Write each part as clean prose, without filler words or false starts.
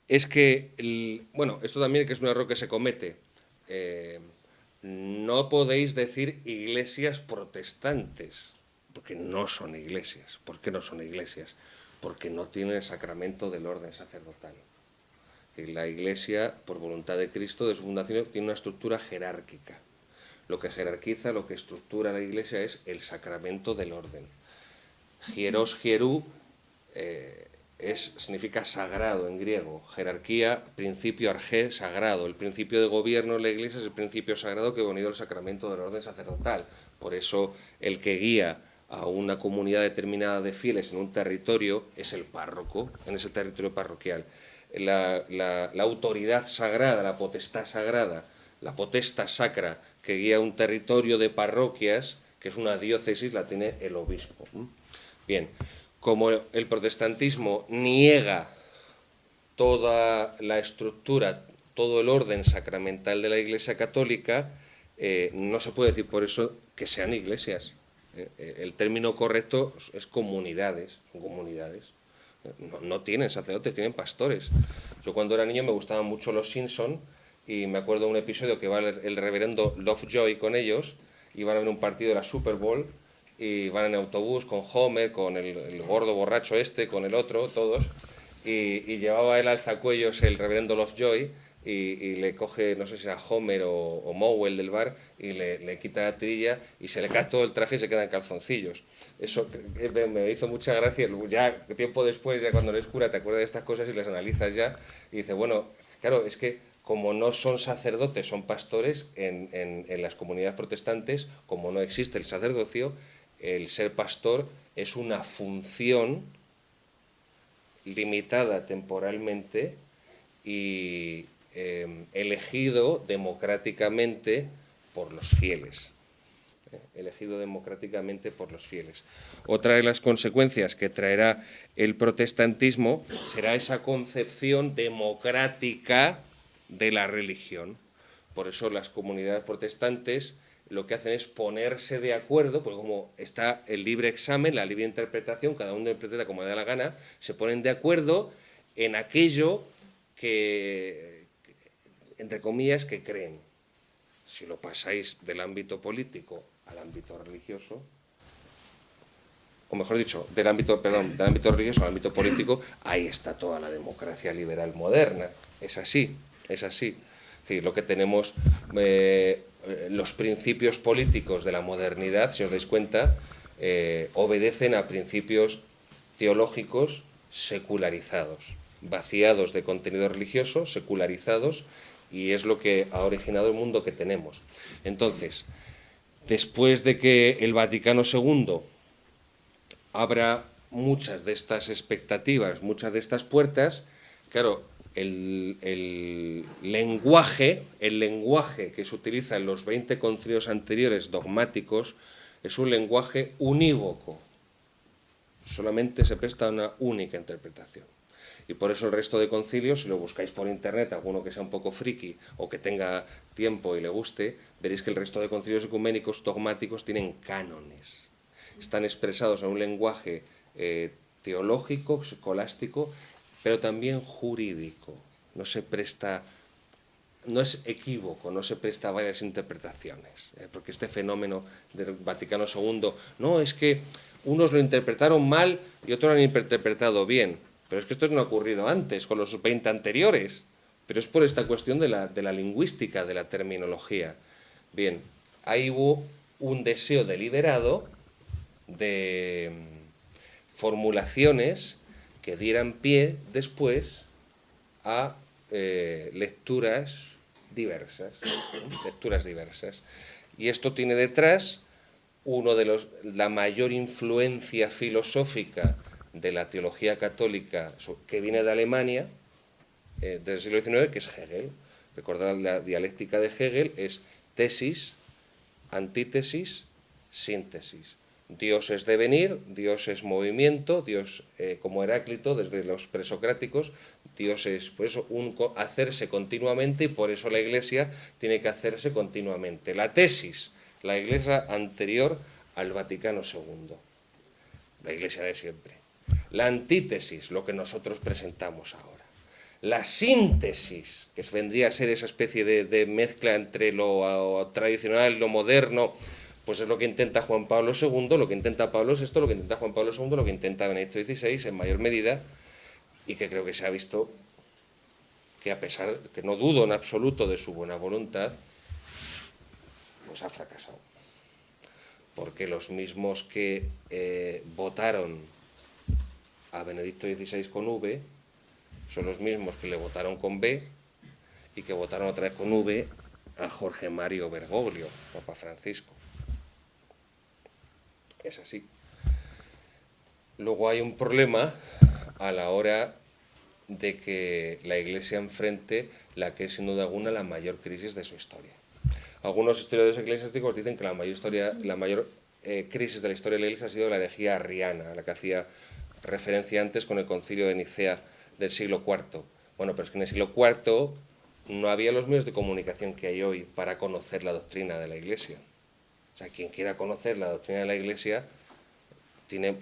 es que, bueno, esto también que es un error que se comete. eh, no podéis decir iglesias protestantes, porque no son iglesias. ¿Por qué no son iglesias? Porque no tienen el sacramento del orden sacerdotal. La iglesia, por voluntad de Cristo, de su fundación, tiene una estructura jerárquica. Lo que jerarquiza, lo que estructura la iglesia es el sacramento del orden. Hieros, hierú, significa sagrado en griego. Jerarquía, principio arjé, sagrado. El principio de gobierno en la iglesia es el principio sagrado que ha unido el sacramento del orden sacerdotal. Por eso el que guía a una comunidad determinada de fieles en un territorio es el párroco, en ese territorio parroquial. La autoridad sagrada, la potestad sagrada, la potestad sacra que guía un territorio de parroquias, que es una diócesis, la tiene el obispo. Bien, como el protestantismo niega toda la estructura, todo el orden sacramental de la Iglesia Católica, no se puede decir por eso que sean iglesias. El término correcto es comunidades, son comunidades. No tienen sacerdotes, tienen pastores. Yo cuando era niño me gustaban mucho los Simpson y me acuerdo de un episodio que va el reverendo Lovejoy con ellos y van a ver un partido de la Super Bowl y van en autobús con Homer, con el gordo borracho este, con el otro, todos, y llevaba el alzacuellos el reverendo Lovejoy y le coge, no sé si era Homer o Moe, el del bar, y le quita la trilla y se le cae todo el traje y se queda en calzoncillos. Eso me hizo mucha gracia. Ya tiempo después, ya cuando eres cura, te acuerdas de estas cosas y las analizas ya y dices, bueno, claro, es que como no son sacerdotes, son pastores, en las comunidades protestantes, como no existe el sacerdocio, el ser pastor es una función limitada temporalmente y elegido democráticamente por los fieles. Elegido democráticamente por los fieles. Otra de las consecuencias que traerá el protestantismo será esa concepción democrática de la religión. Por eso las comunidades protestantes lo que hacen es ponerse de acuerdo, porque como está el libre examen, la libre interpretación, cada uno interpreta como le da la gana, se ponen de acuerdo en aquello que entre comillas, que creen. Si lo pasáis del ámbito político al ámbito religioso, o mejor dicho, del ámbito religioso al ámbito político, ahí está toda la democracia liberal moderna. Es así, es así. Es decir, lo que tenemos, los principios políticos de la modernidad, si os dais cuenta, obedecen a principios teológicos secularizados, vaciados de contenido religioso, secularizados, y es lo que ha originado el mundo que tenemos. Entonces, después de que el Vaticano II abra muchas de estas expectativas, muchas de estas puertas, claro, el lenguaje que se utiliza en los 20 concilios anteriores dogmáticos es un lenguaje unívoco. Solamente se presta a una única interpretación. Y por eso el resto de concilios, si lo buscáis por internet, alguno que sea un poco friki o que tenga tiempo y le guste, veréis que el resto de concilios ecuménicos dogmáticos tienen cánones. Están expresados en un lenguaje teológico, escolástico, pero también jurídico. No se presta, no es equívoco, no se presta a varias interpretaciones. Porque este fenómeno del Vaticano II, no, es que unos lo interpretaron mal y otros lo han interpretado bien. Pero es que esto no ha ocurrido antes, con los 20 anteriores. Pero es por esta cuestión de la lingüística, de la terminología. Bien, ahí hubo un deseo deliberado de formulaciones que dieran pie después a lecturas diversas. Lecturas diversas. Y esto tiene detrás la mayor influencia filosófica de la teología católica que viene de Alemania, del siglo XIX, que es Hegel. Recordad, la dialéctica de Hegel es tesis, antítesis, síntesis. Dios es devenir, Dios es movimiento, Dios, como Heráclito, desde los presocráticos, Dios es por eso hacerse continuamente y por eso la Iglesia tiene que hacerse continuamente. La tesis, la Iglesia anterior al Vaticano II, la Iglesia de siempre. La antítesis, lo que nosotros presentamos ahora. la síntesis, que vendría a ser esa especie de mezcla entre lo tradicional y lo moderno, pues es lo que intenta Juan Pablo II, lo que intenta Pablo VI, lo que intenta Juan Pablo II, lo que intenta Benedicto XVI en mayor medida, y que creo que se ha visto que, a pesar de que no dudo en absoluto de su buena voluntad, pues ha fracasado. Porque los mismos que votaron a Benedicto XVI con V son los mismos que le votaron con B y que votaron otra vez con V a Jorge Mario Bergoglio, Papa Francisco. Es así. Luego hay un problema a la hora de que la Iglesia enfrente la que es sin duda alguna la mayor crisis de su historia. Algunos historiadores eclesiásticos dicen que la mayor crisis de la historia de la Iglesia ha sido la herejía arriana, a la que hacía referencia antes con el concilio de Nicea del siglo IV. Bueno, pero es que en el siglo IV no había los medios de comunicación que hay hoy para conocer la doctrina de la Iglesia. O sea, quien quiera conocer la doctrina de la Iglesia tiene,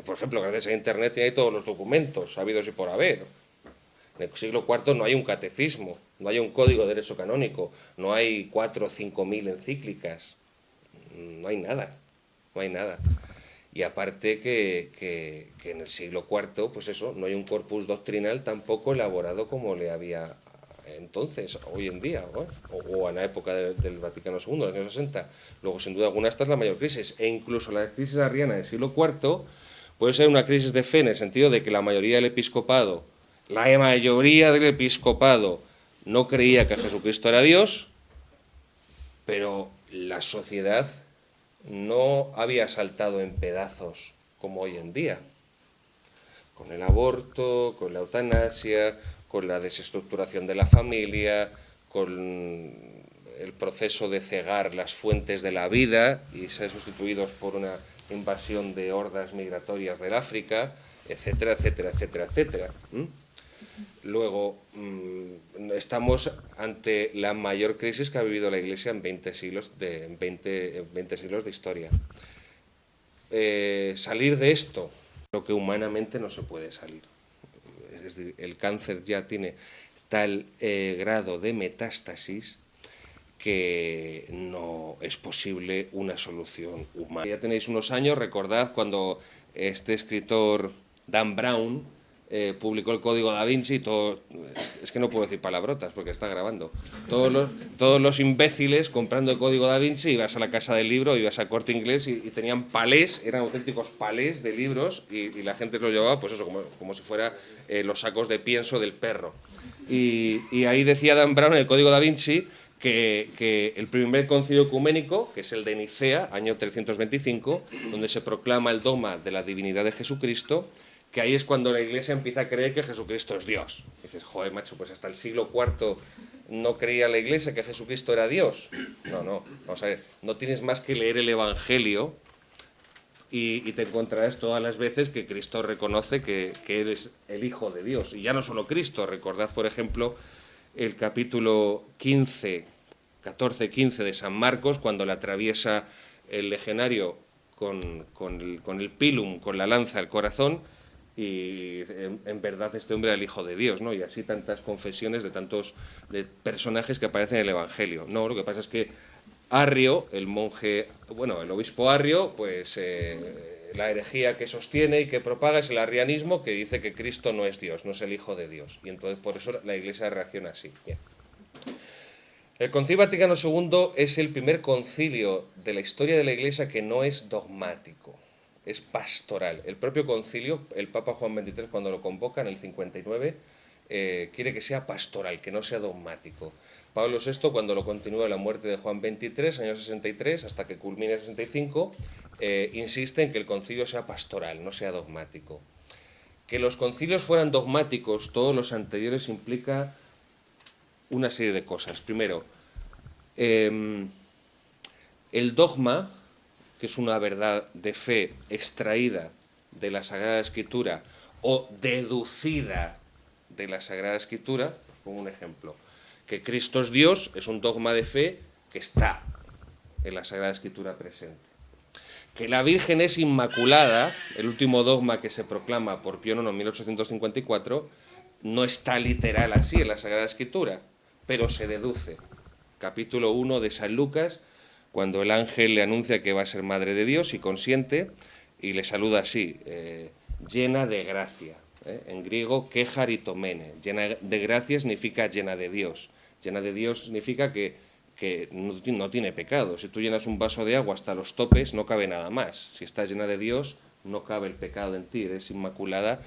por ejemplo, gracias a Internet, tiene ahí todos los documentos habidos y por haber. En el siglo IV no hay un catecismo, no hay un código de derecho canónico, no hay 4 o 5.000 encíclicas, no hay nada, no hay nada. Y aparte que en el siglo IV, pues eso, no hay un corpus doctrinal tampoco elaborado como le había entonces, hoy en día, ¿no? o en la época del Vaticano II, en los años 60. Luego, sin duda alguna, esta es la mayor crisis. E incluso la crisis arriana del siglo IV puede ser una crisis de fe en el sentido de que la mayoría del episcopado no creía que Jesucristo era Dios, pero la sociedad no había saltado en pedazos como hoy en día, con el aborto, con la eutanasia, con la desestructuración de la familia, con el proceso de cegar las fuentes de la vida y ser sustituidos por una invasión de hordas migratorias del África, etcétera, etcétera, etcétera, etcétera. Luego, estamos ante la mayor crisis que ha vivido la Iglesia en 20 siglos de historia. Salir de esto, lo que humanamente no se puede salir. Es decir, el cáncer ya tiene tal grado de metástasis que no es posible una solución humana. Ya tenéis unos años, recordad cuando este escritor Dan Brown publicó el Código Da Vinci, es que no puedo decir palabrotas porque está grabando. Todos los imbéciles comprando el Código Da Vinci, ibas a la casa del libro, ibas a Corte Inglés y tenían palés, eran auténticos palés de libros y la gente los llevaba, pues eso, como si fuera los sacos de pienso del perro. Y ahí decía Dan Brown en el Código Da Vinci que el primer concilio ecuménico, que es el de Nicea, año 325, donde se proclama el dogma de la divinidad de Jesucristo, que ahí es cuando la Iglesia empieza a creer que Jesucristo es Dios. Y dices, joder, macho, pues hasta el siglo IV no creía la Iglesia que Jesucristo era Dios. No, vamos a ver, no tienes más que leer el Evangelio y te encontrarás todas las veces que Cristo reconoce que Él es el Hijo de Dios. Y ya no solo Cristo, recordad, por ejemplo, el capítulo 14-15 de San Marcos, cuando le atraviesa el legionario con el pilum, con la lanza, el corazón, y en verdad este hombre era el Hijo de Dios, ¿no? Y así tantas confesiones de personajes que aparecen en el Evangelio. No, lo que pasa es que Arrio, el obispo Arrio, pues la herejía que sostiene y que propaga es el arrianismo, que dice que Cristo no es Dios, no es el Hijo de Dios. Y entonces por eso la Iglesia reacciona así. Bien. El Concilio Vaticano II es el primer concilio de la historia de la Iglesia que no es dogmático, es pastoral. El propio concilio, el Papa Juan XXIII, cuando lo convoca en el 59, quiere que sea pastoral, que no sea dogmático. Pablo VI, cuando lo continúa la muerte de Juan XXIII, año 63, hasta que culmine el 65, insiste en que el concilio sea pastoral, no sea dogmático. Que los concilios fueran dogmáticos, todos los anteriores, implica una serie de cosas. Primero, el dogma, que es una verdad de fe extraída de la Sagrada Escritura o deducida de la Sagrada Escritura. Os pongo un ejemplo. Que Cristo es Dios es un dogma de fe que está en la Sagrada Escritura presente. Que la Virgen es inmaculada, el último dogma que se proclama por Pío IX en 1854, no está literal así en la Sagrada Escritura, pero se deduce. Capítulo 1 de San Lucas, cuando el ángel le anuncia que va a ser madre de Dios y consiente, y le saluda así, llena de gracia. En griego, kecharitomene. Llena de gracia significa llena de Dios. Llena de Dios significa que no tiene pecado. Si tú llenas un vaso de agua hasta los topes, no cabe nada más. Si estás llena de Dios, no cabe el pecado en ti. Eres inmaculada,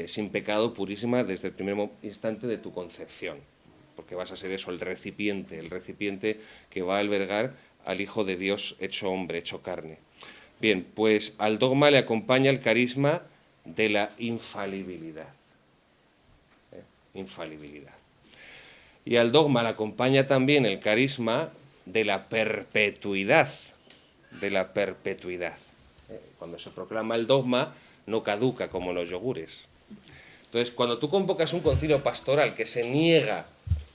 sin pecado, purísima desde el primer instante de tu concepción. Porque vas a ser eso, el recipiente que va a albergar al Hijo de Dios hecho hombre, hecho carne. Bien, pues al dogma le acompaña el carisma de la infalibilidad. Infalibilidad. Y al dogma le acompaña también el carisma de la perpetuidad. Cuando se proclama el dogma, no caduca como los yogures. Entonces, cuando tú convocas un concilio pastoral que se niega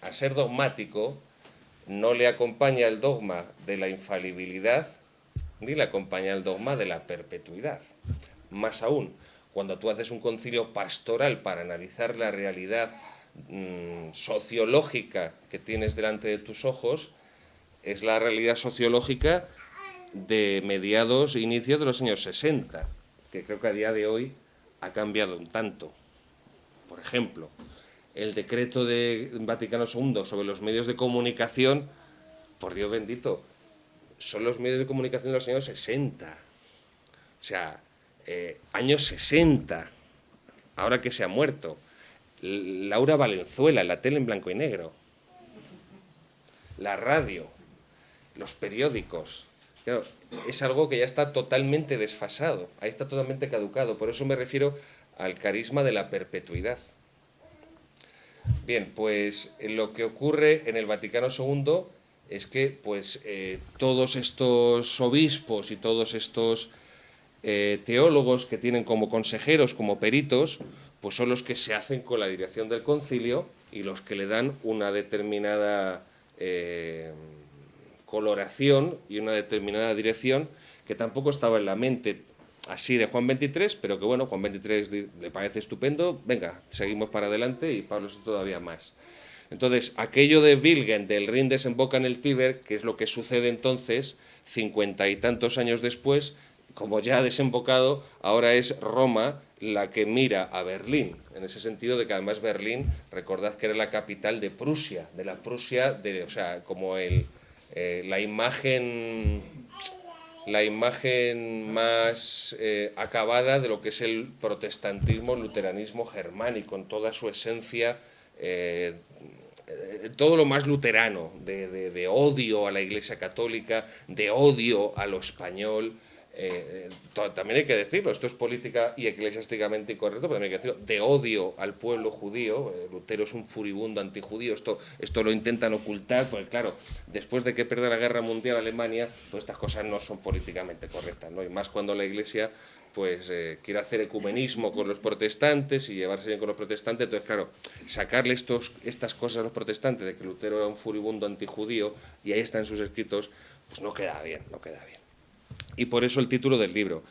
a ser dogmático, no le acompaña el dogma de la infalibilidad, ni le acompaña el dogma de la perpetuidad. Más aún, cuando tú haces un concilio pastoral para analizar la realidad sociológica que tienes delante de tus ojos, es la realidad sociológica de mediados e inicios de los años 60, que creo que a día de hoy ha cambiado un tanto. Por ejemplo, el decreto de Vaticano II sobre los medios de comunicación, por Dios bendito, son los medios de comunicación de los años 60. O sea, años 60, ahora que se ha muerto. Laura Valenzuela, la tele en blanco y negro. La radio, los periódicos. Claro, es algo que ya está totalmente desfasado, ahí está totalmente caducado. Por eso me refiero al carisma de la perpetuidad. Bien, pues lo que ocurre en el Vaticano II es que pues, todos estos obispos y todos estos teólogos que tienen como consejeros, como peritos, pues son los que se hacen con la dirección del concilio y los que le dan una determinada coloración y una determinada dirección que tampoco estaba en la mente así de Juan XXIII, pero que bueno, Juan XXIII le parece estupendo, venga, seguimos para adelante, y Pablo es todavía más. Entonces, aquello de Wilgen, del Rin desemboca en el Tíber, que es lo que sucede entonces, 50 y tantos años después, como ya ha desembocado, ahora es Roma la que mira a Berlín, en ese sentido de que además Berlín, recordad que era la capital de Prusia, o sea, como la imagen más acabada de lo que es el protestantismo, el luteranismo germánico, en toda su esencia, todo lo más luterano, de odio a la Iglesia Católica, de odio a lo español. También hay que decirlo, esto es política y eclesiásticamente incorrecto, pero también hay que decirlo, de odio al pueblo judío. Lutero es un furibundo antijudío, esto lo intentan ocultar, porque claro, después de que pierde la guerra mundial Alemania, pues estas cosas no son políticamente correctas, ¿no? Y más cuando la Iglesia pues quiere hacer ecumenismo con los protestantes y llevarse bien con los protestantes. Entonces, claro, sacarle estas cosas a los protestantes de que Lutero era un furibundo antijudío, y ahí están sus escritos, pues no queda bien. Y por eso el título del libro.